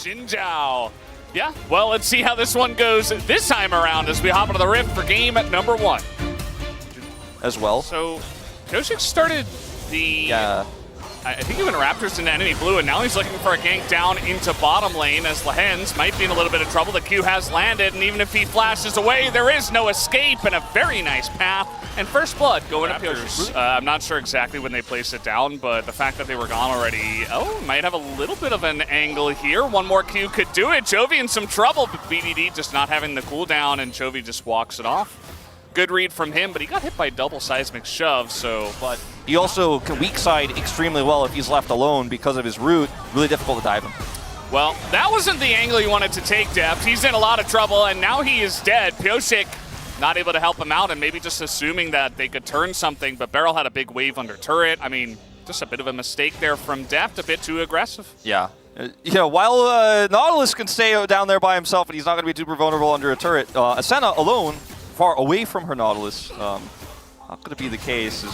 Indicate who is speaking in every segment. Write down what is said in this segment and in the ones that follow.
Speaker 1: Xinjiao. Yeah, well, let's see how this one goes this time around as we hop into the Rift for game number 1.
Speaker 2: As well.
Speaker 1: So, Koshik started the... I think he went Raptors into enemy blue, and now he's looking for a gank down into bottom lane as Lehens might be in a little bit of trouble. The Q has landed, and even if he flashes away, there is no escape and a very nice path. And first blood going to Raptors. I'm not sure exactly when they placed it down, but the fact that they were gone already, might have a little bit of an angle here. One more Q could do it. Chovy in some trouble, but BDD just not having the cooldown, and Chovy just walks it off. Good read from him, but he got hit by double seismic shove, so...
Speaker 2: But he also can weak side extremely well if he's left alone because of his root. Really difficult to dive him.
Speaker 1: Well, that wasn't the angle he wanted to take, Deft. He's in a lot of trouble, and now he is dead. Pioshik not able to help him out, and maybe just assuming that they could turn something, but Beryl had a big wave under turret. I mean, just a bit of a mistake there from Deft, a bit too aggressive.
Speaker 2: Yeah. While Nautilus can stay down there by himself and he's not going to be super vulnerable under a turret, Ascena alone, far away from her Nautilus. Not going to be the case.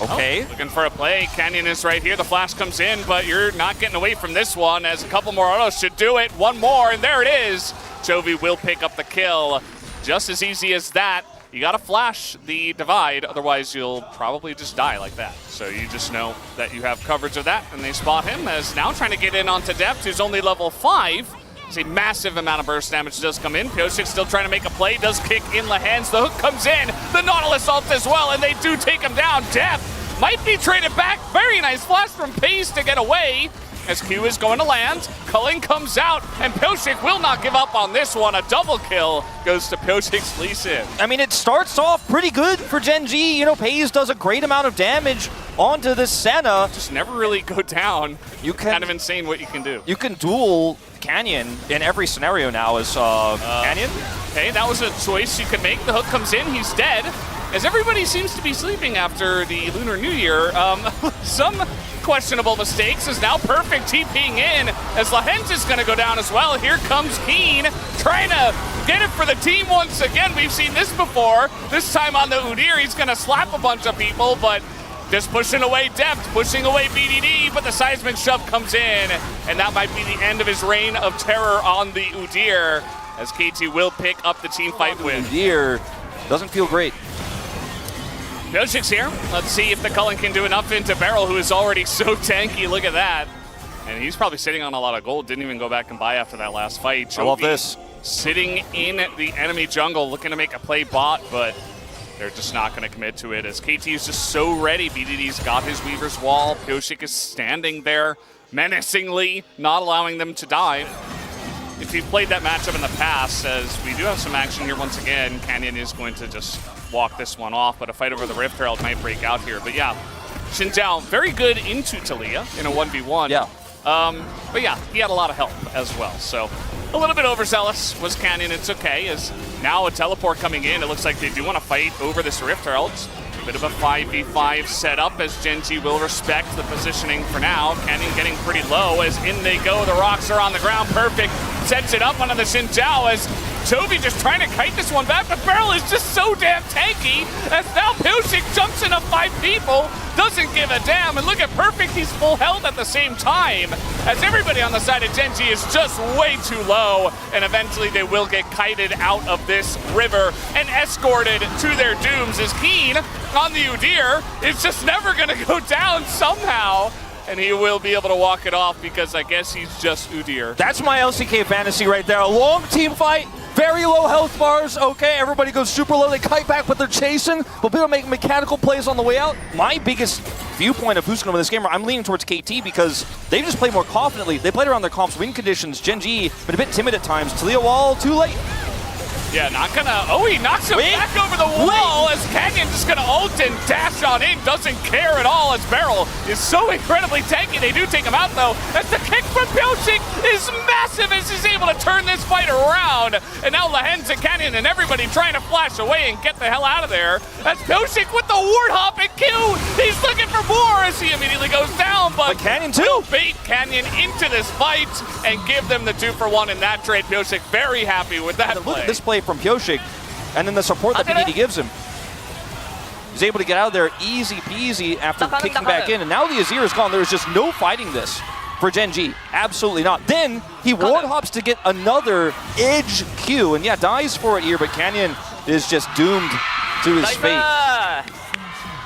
Speaker 2: Okay.
Speaker 1: Looking for a play. Canyon is right here. The flash comes in, but you're not getting away from this one as a couple more autos should do it. One more, and there it is. Chovy will pick up the kill. Just as easy as that. You got to flash the divide, otherwise you'll probably just die like that. So you just know that you have coverage of that, and they spot him as now trying to get in onto Deft, who's only level 5. A massive amount of burst damage does come in. Pioshik still trying to make a play, does kick in Lehens. The hook comes in, the Nautilus ult as well, and they do take him down. Deft might be traded back. Very nice flash from Pace to get away as Q is going to land. Culling comes out, and Pioshik will not give up on this one. A double kill goes to Pioshik's Lee Sin.
Speaker 2: I mean, it starts off pretty good for Gen G. You know, Pace does a great amount of damage onto this Senna.
Speaker 1: Just never really go down.
Speaker 2: You can,
Speaker 1: kind of insane what you can do.
Speaker 2: You can duel Canyon in every scenario now as Canyon.
Speaker 1: Okay, that was a choice you could make. The hook comes in, he's dead. As everybody seems to be sleeping after the Lunar New Year, some questionable mistakes is now Perfect TPing in as Lehens is going to go down as well. Here comes Keen trying to get it for the team once again. We've seen this before. This time on the Udyr, he's going to slap a bunch of people, but just pushing away Deft, pushing away BDD, but the seismic shove comes in, and that might be the end of his reign of terror on the Udyr, as KT will pick up the team fight win.
Speaker 2: Udyr doesn't feel great.
Speaker 1: Pioshik's here. Let's see if the Cullen can do enough into Beryl, who is already so tanky. Look at that. And he's probably sitting on a lot of gold. Didn't even go back and buy after that last fight.
Speaker 2: I love this.
Speaker 1: Sitting in the enemy jungle, looking to make a play bot, but they're just not going to commit to it as KT is just so ready. BDD's got his Weaver's Wall. Pioshik is standing there menacingly, not allowing them to die. If you've played that matchup in the past, as we do have some action here once again, Canyon is going to just walk this one off, but a fight over the Rift Herald might break out here. But yeah, Xinjiao, very good into Taliyah in a 1v1.
Speaker 2: Yeah.
Speaker 1: But yeah, he had a lot of help as well. So a little bit overzealous was Canyon. It's okay, as now a teleport coming in. It looks like they do want to fight over this Rift Herald. A bit of a 5v5 setup as Gen G will respect the positioning for now. Canyon getting pretty low as in they go. The rocks are on the ground. Perfect sets it up onto the Xinjiao as Chovy just trying to kite this one back, but Beryl is just so damn tanky as now Pioshik jumps into 5 people, doesn't give a damn, and look at Perfect, he's full health at the same time as everybody on the side of Gen G is just way too low, and eventually they will get kited out of this river and escorted to their dooms as Keen on the Udyr is just never going to go down somehow. And he will be able to walk it off because I guess he's just Udyr.
Speaker 2: That's my LCK fantasy right there. A long team fight, very low health bars. Okay, everybody goes super low. They kite back, but they're chasing. But people make mechanical plays on the way out. My biggest viewpoint of who's going to win this game, I'm leaning towards KT because they just play more confidently. They played around their comps, win conditions. Gen G, been a bit timid at times. Taliyah wall, too late.
Speaker 1: Yeah, not gonna, he knocks him back over the wall as Canyon just gonna ult and dash on in, doesn't care at all as Beryl is so incredibly tanky. They do take him out though, as the kick from Pioshik is massive as he's able to turn this fight around. And now Lehens and Canyon and everybody trying to flash away and get the hell out of there. As Pioshik with the ward hop and Q, he's looking for more as he immediately goes down, but
Speaker 2: Canyon too.
Speaker 1: Bait Canyon into this fight and give them the 2-for-1 in that trade. Pioshik very happy with that play.
Speaker 2: Look at this play from Pioshik, and then the support that BDD gives him. He's able to get out of there easy peasy after kicking back in, and now the Azir is gone. There is just no fighting this. for Gen G. Absolutely not. Then he ward hops to get another edge Q, and yeah, dies for it here, but Canyon is just doomed to his fate.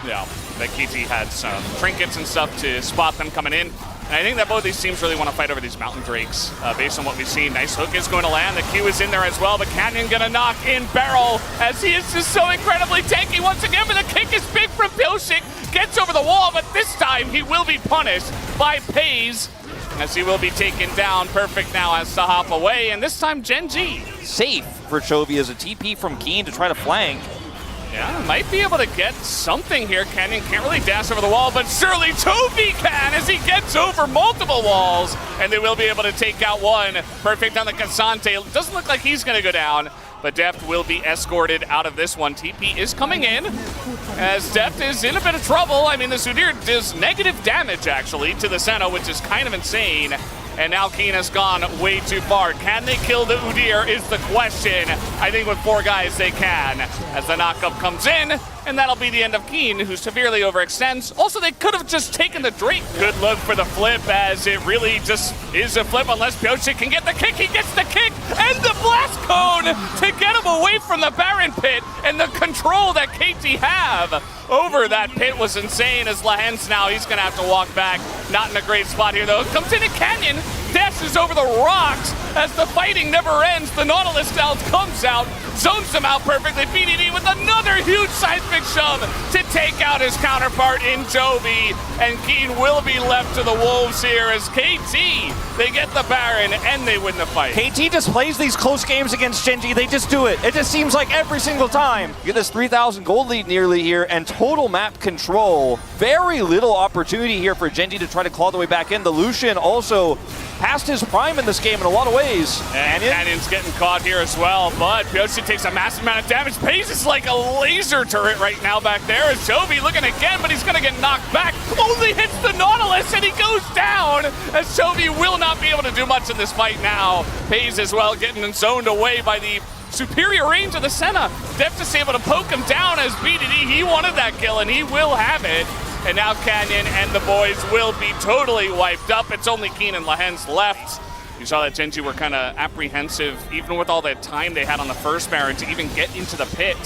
Speaker 1: Yeah, that KT had some trinkets and stuff to spot them coming in. And I think that both these teams really want to fight over these Mountain Drakes based on what we've seen. Nice hook is going to land. The Q is in there as well, but Canyon going to knock in barrel as he is just so incredibly tanky once again. But the kick is big from Pyosik. Gets over the wall, but this time he will be punished by Pays as he will be taken down. Perfect now has to hop away, and this time Gen G.
Speaker 2: Safe for Chovy as a TP from Keen to try to flank.
Speaker 1: Yeah, might be able to get something here. Canyon can't really dash over the wall, but surely Chovy can as he gets over multiple walls, and they will be able to take out one. Perfect on the Cassante. Doesn't look like he's going to go down, but Deft will be escorted out of this one. TP is coming in as Deft is in a bit of trouble. I mean, the Sudir does negative damage, actually, to the Senna, which is kind of insane. And now Keen has gone way too far. Can they kill the Udyr is the question. I think with 4 guys they can, as the knockup comes in, and that'll be the end of Keen, who severely overextends. Also, they could have just taken the Drake. Good look for the flip, as it really just is a flip unless Pyosik can get the kick. He gets the kick and the blast cone to get him away from the Baron pit, and the control that KT have over that pit was insane. As Lahens now, he's gonna have to walk back. Not in a great spot here though. Comes in a Canyon, dashes over the rocks as the fighting never ends. The Nautilus stealth comes out, zones him out perfectly. BDD with another huge seismic shove to take out his counterpart in Chovy, and Keen will be left to the wolves here as KT, they get the Baron and they win the fight.
Speaker 2: KT just plays these close games against Gen G. They just do it. It just seems like every single time. You get this 3,000 gold lead nearly here and total map control. Very little opportunity here for Gen G to try to claw the way back in. The Lucian also past his prime in this game in a lot of ways.
Speaker 1: And Canyon's getting caught here as well, but Pyosik takes a massive amount of damage. Pays is like a laser turret right now back there. As Chovy looking again, but he's gonna get knocked back. Only hits the Nautilus and he goes down, as Chovy will not be able to do much in this fight now. Pays as well getting zoned away by the superior range of the Senna. Deft is able to poke him down as BDD, he wanted that kill and he will have it. And now Canyon and the boys will be totally wiped up. It's only Keen and Lahens left. You saw that Gen G were kind of apprehensive, even with all that time they had on the first Baron to even get into the pit.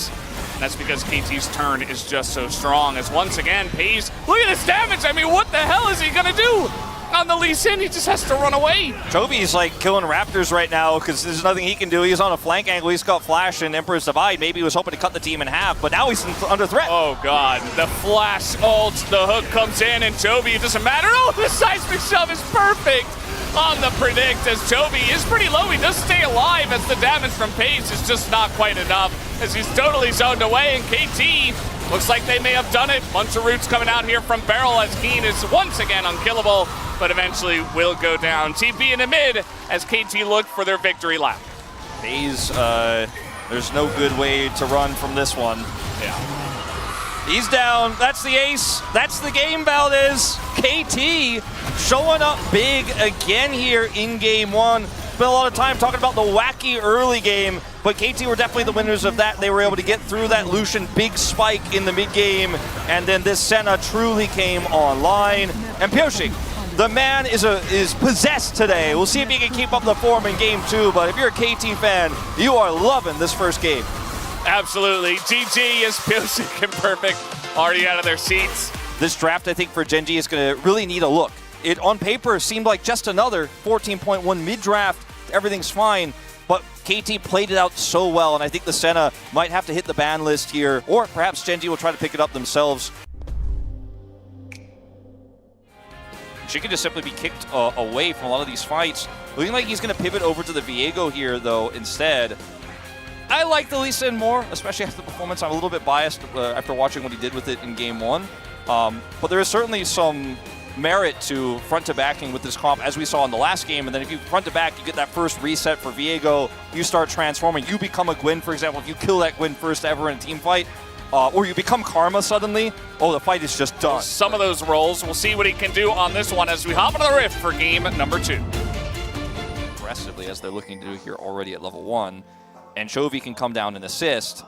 Speaker 1: And that's because KT's turn is just so strong. As once again, Pays, look at his damage. I mean, what the hell is he gonna do? On the Lee Sin, he just has to run away.
Speaker 2: Chovy's like killing Raptors right now because there's nothing he can do. He's on a flank angle. He's got Flash and Emperor's Divide. Maybe he was hoping to cut the team in half, but now he's under threat.
Speaker 1: Oh, God. The Flash ult, the hook comes in, and Chovy, it doesn't matter. Oh, the seismic shove is perfect on the predict, as Chovy is pretty low. He does stay alive, as the damage from Pace is just not quite enough, as he's totally zoned away, and KT looks like they may have done it. Bunch of roots coming out here from Barrel, as Keen is once again unkillable, but eventually will go down. TP in the mid as KT look for their victory lap.
Speaker 2: Hayes, there's no good way to run from this one.
Speaker 1: Yeah.
Speaker 2: He's down. That's the ace. That's the game, Valdez. KT showing up big again here in game one. Spent a lot of time talking about the wacky early game, but KT were definitely the winners of that. They were able to get through that Lucian big spike in the mid game, and then this Senna truly came online. And Pyosik, the man is possessed today. We'll see if he can keep up the form in game two, but if you're a KT fan, you are loving this first game.
Speaker 1: Absolutely. GG is Pyosik and Perfect already out of their seats.
Speaker 2: This draft, I think, for Gen G is going to really need a look. It, on paper, seemed like just another 14.1 mid-draft. Everything's fine, but KT played it out so well, and I think the Senna might have to hit the ban list here, or perhaps Gen G will try to pick it up themselves. She could just simply be kicked away from a lot of these fights. Looking like he's going to pivot over to the Viego here, though, instead. I like the Lee Sin more, especially after the performance. I'm a little bit biased after watching what he did with it in game one. But there is certainly some merit to front-to-backing with this comp, as we saw in the last game. And then if you front-to-back, you get that first reset for Viego. You start transforming. You become a Gwyn, for example. If you kill that Gwyn first ever in a team fight, or you become Karma suddenly, oh, the fight is just done.
Speaker 1: Some of those roles. We'll see what he can do on this one as we hop into the Rift for game number 2.
Speaker 2: Aggressively, as they're looking to do here already at level 1. and Chovy can come down and assist,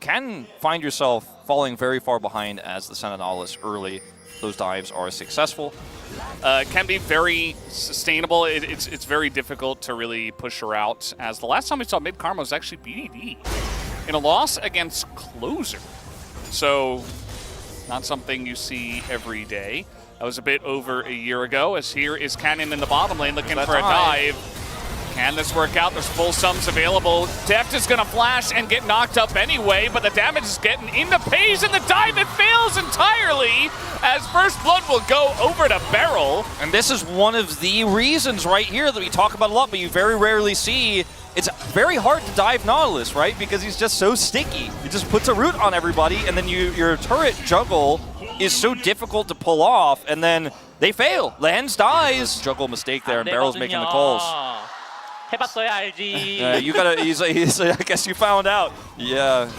Speaker 2: can find yourself falling very far behind as the Sentinels early. Those dives are successful.
Speaker 1: Can be very sustainable. It's very difficult to really push her out, as the last time we saw mid Karma was actually BDD in a loss against Closer. So not something you see every day. That was a bit over a year ago, as here is Canyon in the bottom lane looking for a dive. Can this work out? There's full sums available. Deft is going to flash and get knocked up anyway, but the damage is getting into Pays, and the dive, it fails entirely, as First Blood will go over to Beryl.
Speaker 2: And this is one of the reasons right here that we talk about a lot, but you very rarely see. It's very hard to dive Nautilus, right? Because he's just so sticky. He just puts a root on everybody, and then your turret juggle is so difficult to pull off, and then they fail. Lens dies. Juggle mistake there, and Beryl's making the calls.
Speaker 3: 해봤어야 알지.
Speaker 2: You gotta. He's. I guess you found out. Yeah.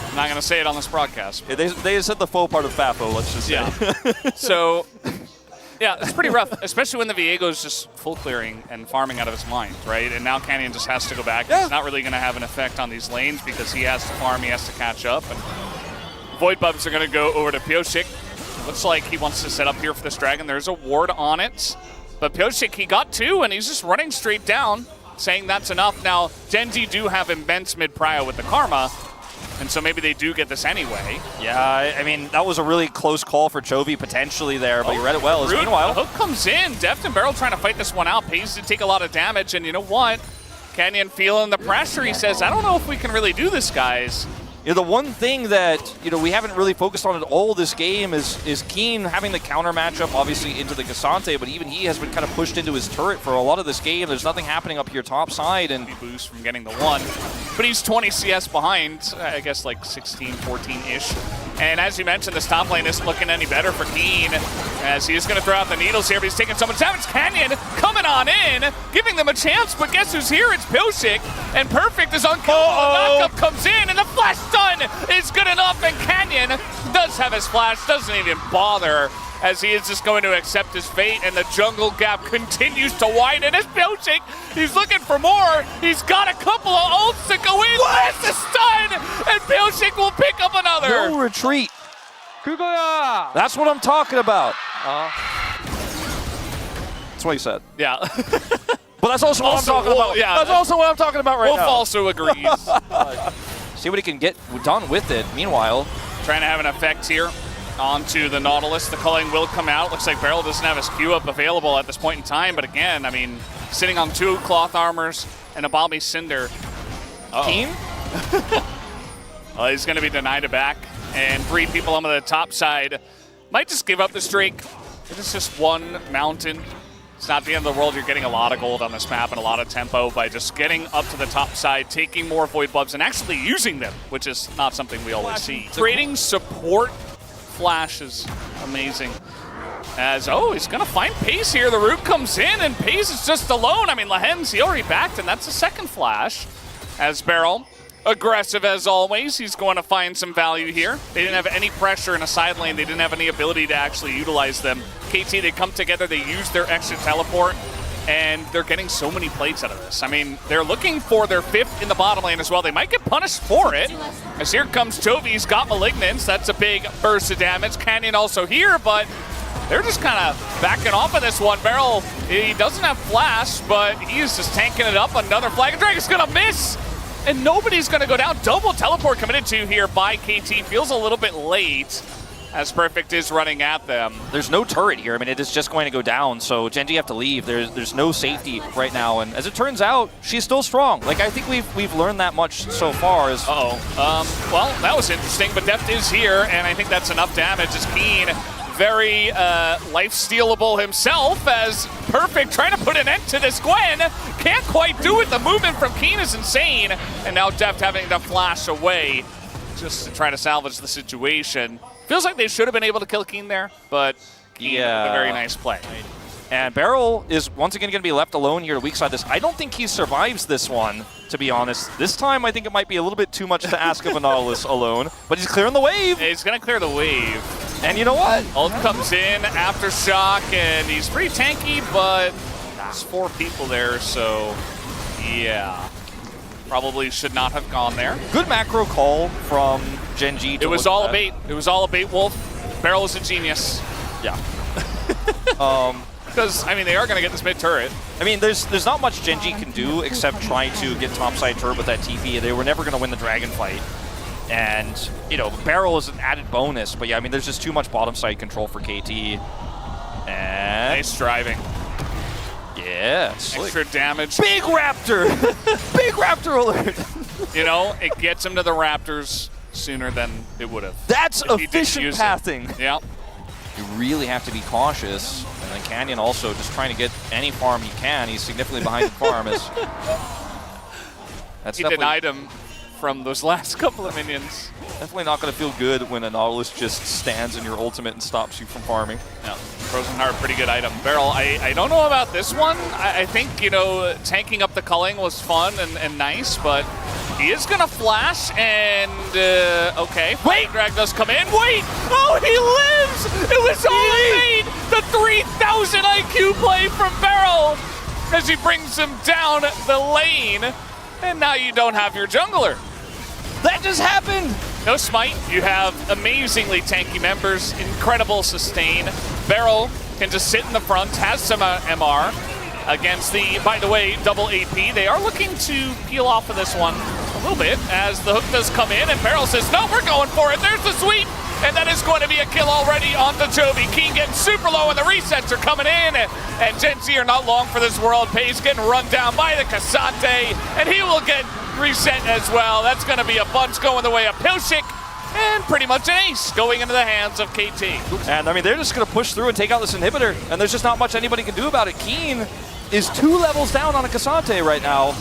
Speaker 1: I'm not gonna say it on this broadcast.
Speaker 2: Yeah, they said the faux part of FAFO. Let's just say.
Speaker 1: Yeah. So, yeah, it's pretty rough, especially when the Viego's just full clearing and farming out of his mind, right? And now Canyon just has to go back.
Speaker 2: Yeah.
Speaker 1: It's not really gonna have an effect on these lanes because he has to farm, he has to catch up, and Void Bubs are gonna go over to Pioshik. Looks like he wants to set up here for this dragon. There's a ward on it, but Pioshik, he got two, and he's just running straight down, saying that's enough. Now, Genji do have immense mid-prio with the Karma, and so maybe they do get this anyway.
Speaker 2: Yeah, I mean, that was a really close call for Chovy potentially there, but you read it well.
Speaker 1: Rude.
Speaker 2: Meanwhile,
Speaker 1: the hook comes in. Deft and Beryl trying to fight this one out. Pays to take a lot of damage, and you know what? Canyon feeling the pressure. He says, I don't know if we can really do this, guys.
Speaker 2: you know, the one thing that, you know, we haven't really focused on at all this game is Keen having the counter matchup, obviously, into the Cassante, but even he has been kind of pushed into his turret for a lot of this game. There's nothing happening up here top side. And
Speaker 1: boost from getting the one, but he's 20 CS behind, I guess like 16, 14-ish. And as you mentioned, this top lane isn't looking any better for Keen, as he is going to throw out the needles here, but he's taking so much damage. Canyon coming on in, giving them a chance, but guess who's here? It's Pioshik, and Perfect is unkillable. The backup comes in, and the flash stun is good enough, and Canyon does have his flash, doesn't even bother, as he is just going to accept his fate, and the jungle gap continues to widen. As Pioshik, he's looking for more. He's got a couple of ults to go in. That's the stun, and Pioshik will pick up another.
Speaker 2: no retreat.
Speaker 3: 그거야.
Speaker 2: That's what I'm talking about. That's what he said.
Speaker 1: Yeah.
Speaker 2: But that's also what I'm talking about.
Speaker 1: Yeah,
Speaker 2: that's also what I'm talking about right
Speaker 1: Wolf
Speaker 2: now.
Speaker 1: also agrees.
Speaker 2: See what he can get done with it. Meanwhile,
Speaker 1: Trying to have an effect here onto the Nautilus. The culling will come out. Looks like Beryl doesn't have his Q up available at this point in time, but again, I mean, sitting on 2 cloth armors and a Balmy Cinder.
Speaker 2: Keen?
Speaker 1: Well, he's going to be denied it back, and 3 people on the top side might just give up the streak. It's just one mountain. It's not the end of the world. You're getting a lot of gold on this map and a lot of tempo by just getting up to the top side, taking more Void Bubs, and actually using them, which is not something we always see. Trading support flash is amazing. As, he's going to find Pace here. The root comes in, and Pace is just alone. I mean, Lahen's, he already backed, and that's the second flash. As Beryl, aggressive as always, he's going to find some value here. They didn't have any pressure in a side lane. They didn't have any ability to actually utilize them. KT, they come together, they use their extra teleport, and they're getting so many plates out of this. I mean, they're looking for their 5th in the bottom lane as well. They might get punished for it. As here comes Chovy, he's got Malignance. That's a big burst of damage. Canyon also here, but they're just kind of backing off of this one. Beryl, he doesn't have flash, but he is just tanking it up. Another Flag and Dragon's gonna miss, and nobody's gonna go down. Double teleport committed to here by KT. Feels a little bit late, as Perfect is running at them.
Speaker 2: There's no turret here. I mean, it is just going to go down, so Genji have to leave. There's no safety right now, and as it turns out, she's still strong. Like, I think we've learned that much so far.
Speaker 1: Well, that was interesting, but Deft is here, and I think that's enough damage. As Keen, very life-stealable himself, as Perfect trying to put an end to this Gwen. Can't quite do it. The movement from Keen is insane, and now Deft having to flash away just to try to salvage the situation. Feels like they should have been able to kill Keen there, but Keen with a very nice play.
Speaker 2: And Beryl is once again going to be left alone here to weak side this. I don't think he survives this one, to be honest. This time, I think it might be a little bit too much to ask of a Nautilus alone, but he's clearing the wave.
Speaker 1: He's going to clear the wave.
Speaker 2: And you know what?
Speaker 1: Ult comes in, Aftershock, and he's pretty tanky, but there's 4 people there, so yeah. Probably should not have gone there.
Speaker 2: Good macro call from Gen G.
Speaker 1: It was all a bait. It was all a bait, Wolf. Beryl is a genius.
Speaker 2: Yeah.
Speaker 1: Because, I mean, they are going to get this mid turret.
Speaker 2: I mean, there's not much Gen G can do except try to get topside turret with that TP. They were never going to win the dragon fight. And, you know, Beryl is an added bonus. But yeah, I mean, there's just too much bottom side control for KT. And
Speaker 1: Nice driving.
Speaker 2: yeah, slick.
Speaker 1: Extra damage.
Speaker 2: Big Raptor! Big Raptor alert!
Speaker 1: You know, it gets him to the Raptors sooner than it would have.
Speaker 2: That's
Speaker 1: if he didn't
Speaker 2: efficient
Speaker 1: use it.
Speaker 2: pathing.
Speaker 1: Yeah.
Speaker 2: You really have to be cautious. And then Canyon also just trying to get any farm he can. He's significantly behind the farm. That's
Speaker 1: He
Speaker 2: definitely,
Speaker 1: denied him from those last couple of minions.
Speaker 2: definitely not going to feel good when a Nautilus just stands in your ultimate and stops you from farming.
Speaker 1: Yeah. Frozen Heart, pretty good item. Beryl, I don't know about this one. I think, you know, tanking up the culling was fun and nice, but he is going to flash and, okay. Wait! Drag does come in. Wait! Oh, he lives! It was all made! The 3,000 IQ play from Beryl as he brings him down the lane. And now you don't have your jungler.
Speaker 2: That just happened!
Speaker 1: No smite. You have amazingly tanky members, incredible sustain. Beryl can just sit in the front, has some MR against the, by the way, double AP. They are looking to peel off of this one a little bit as the hook does come in and Beryl says, no, we're going for it. There's the sweep. And that is going to be a kill already onto Jovi. Keen getting super low and the resets are coming in. And Gen Z are not long for this world. Pace getting run down by the Cassante. And he will get reset as well. That's going to be a bunch going the way of Pilshik. And pretty much an ace going into the hands of KT.
Speaker 2: And I mean, they're just going to push through and take out this inhibitor. And there's just not much anybody can do about it. Keen is 2 levels down on a Cassante right now.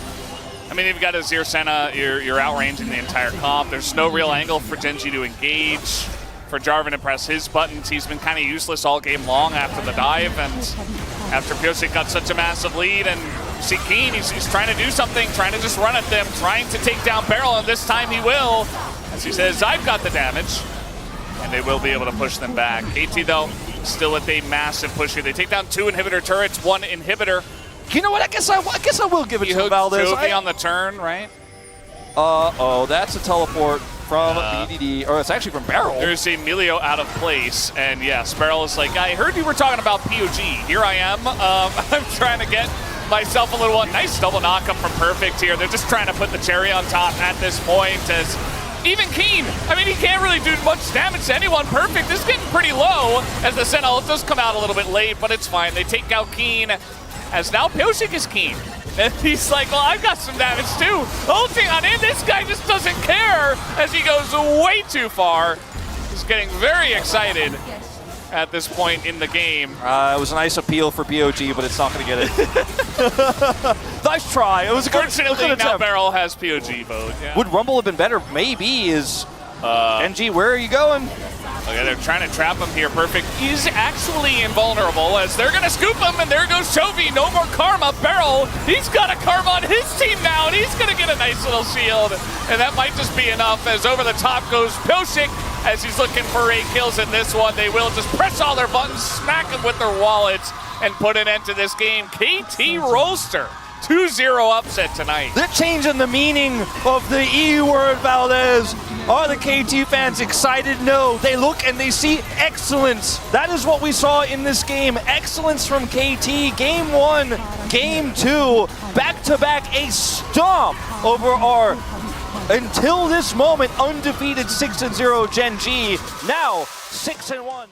Speaker 1: I mean, you've got a Zir Senna. You're outranging the entire comp. There's no real angle for Gen G to engage. For Jarvan to press his buttons, he's been kind of useless all game long after the dive, and after Piosik got such a massive lead, and you see Keen, he's trying to do something, trying to just run at them, trying to take down Beryl, and this time he will, as he says, I've got the damage, and they will be able to push them back. KT, though, still with a massive push here. They take down 2 inhibitor turrets, 1 inhibitor.
Speaker 2: You know what? I guess I will give it to Valdez.
Speaker 1: Jovi on the turn, right?
Speaker 2: Uh-oh, that's a teleport from BDD, or it's actually from Beryl.
Speaker 1: There's Emilio out of place, and yes, Beryl is like, I heard you were talking about POG. Here I am. I'm trying to get myself a little one. Nice double knockup from Perfect here. They're just trying to put the cherry on top at this point as even Keen, I mean, he can't really do much damage to anyone. Perfect is getting pretty low as the Sentinel does come out a little bit late, but it's fine. They take out Keen as now Pilshik is Keen. And he's like, well, I've got some damage too. Ulting on in, this guy just doesn't care as he goes way too far. He's getting very excited at this point in the game.
Speaker 2: It was a nice appeal for POG, but it's not going to get it. Nice try. It was a good
Speaker 1: Fortunately,
Speaker 2: attempt.
Speaker 1: now Beryl has POG vote. Yeah.
Speaker 2: Would Rumble have been better? Maybe. Is NG, where are you going?
Speaker 1: Okay, they're trying to trap him here. Perfect is actually invulnerable as they're going to scoop him, and there goes Chovy. No more Karma. Beryl, he's got a Karma on his team now, and he's going to get a nice little shield. And that might just be enough as over the top goes Pilshik as he's looking for 8 kills in this one. They will just press all their buttons, smack them with their wallets, and put an end to this game. KT Roaster, 2-0 upset tonight.
Speaker 2: They're changing the meaning of the E word, Valdez. Are the KT fans excited? No. They look and they see excellence. That is what we saw in this game. Excellence from KT. Game 1, Game 2, back-to-back a stomp over our, until this moment, undefeated 6-0 Gen G. Now, 6-1.